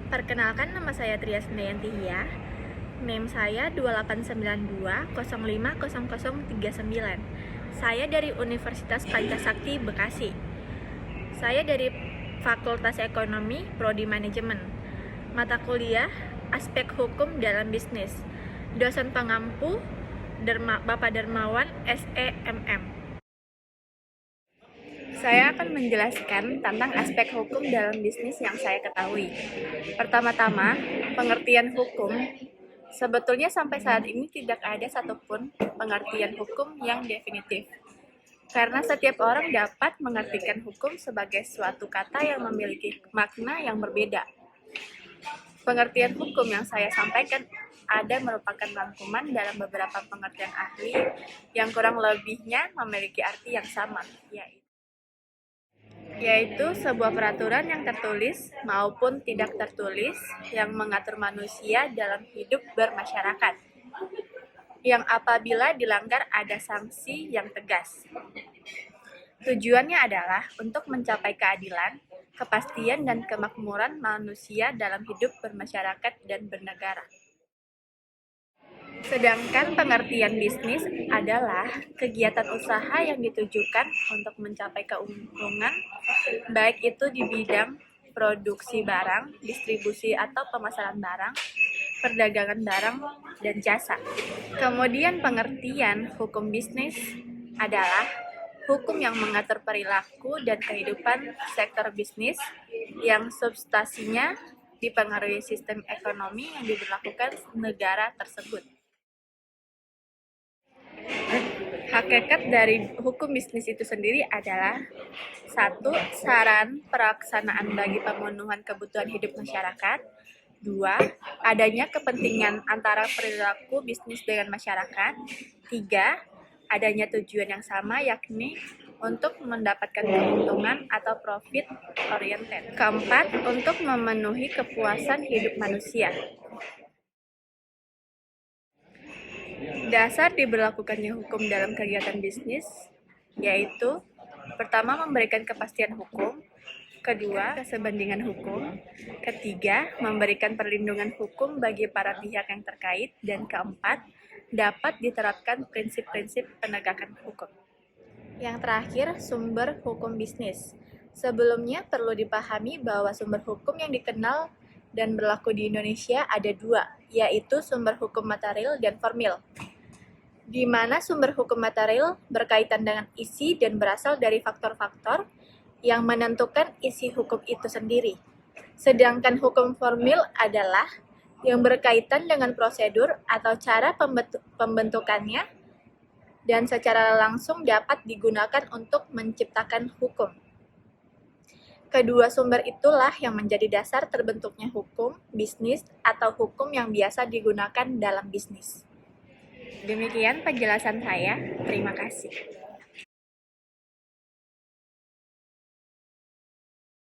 Perkenalkan, nama saya Trias Ndeyanti-Hia. NIM saya 2892050039. Saya dari Universitas Pancasakti, Bekasi. Saya dari Fakultas Ekonomi, Prodi Manajemen. Mata kuliah Aspek Hukum dalam Bisnis. Dosen pengampu Bapak Darmawan, SEMM. Saya akan menjelaskan tentang aspek hukum dalam bisnis yang saya ketahui. Pertama-tama, pengertian hukum. Sebetulnya sampai saat ini tidak ada satupun pengertian hukum yang definitif. Karena setiap orang dapat mengartikan hukum sebagai suatu kata yang memiliki makna yang berbeda. Pengertian hukum yang saya sampaikan ada merupakan rangkuman dalam beberapa pengertian ahli yang kurang lebihnya memiliki arti yang sama, yaitu sebuah peraturan yang tertulis maupun tidak tertulis yang mengatur manusia dalam hidup bermasyarakat, yang apabila dilanggar ada sanksi yang tegas. Tujuannya adalah untuk mencapai keadilan, kepastian, dan kemakmuran manusia dalam hidup bermasyarakat dan bernegara. Sedangkan pengertian bisnis adalah kegiatan usaha yang ditujukan untuk mencapai keuntungan, baik itu di bidang produksi barang, distribusi atau pemasaran barang, perdagangan barang, dan jasa. Kemudian pengertian hukum bisnis adalah hukum yang mengatur perilaku dan kehidupan sektor bisnis yang substansinya dipengaruhi sistem ekonomi yang diberlakukan negara tersebut. Hakikat dari hukum bisnis itu sendiri adalah 1. Saran pelaksanaan bagi pemenuhan kebutuhan hidup masyarakat. 2. Adanya kepentingan antara perilaku bisnis dengan masyarakat. 3. Adanya tujuan yang sama, yakni untuk mendapatkan keuntungan atau profit oriented. 4. Untuk memenuhi kepuasan hidup manusia. Dasar diberlakukannya hukum dalam kegiatan bisnis yaitu: pertama, memberikan kepastian hukum; kedua, kesebandingan hukum; ketiga, memberikan perlindungan hukum bagi para pihak yang terkait; dan keempat, dapat diterapkan prinsip-prinsip penegakan hukum. Yang terakhir, sumber hukum bisnis. Sebelumnya perlu dipahami bahwa sumber hukum yang dikenal dan berlaku di Indonesia ada dua, yaitu sumber hukum material dan formil, di mana sumber hukum material berkaitan dengan isi dan berasal dari faktor-faktor yang menentukan isi hukum itu sendiri. Sedangkan hukum formil adalah yang berkaitan dengan prosedur atau cara pembentukannya dan secara langsung dapat digunakan untuk menciptakan hukum. Kedua sumber itulah yang menjadi dasar terbentuknya hukum bisnis atau hukum yang biasa digunakan dalam bisnis. Demikian penjelasan saya. Terima kasih.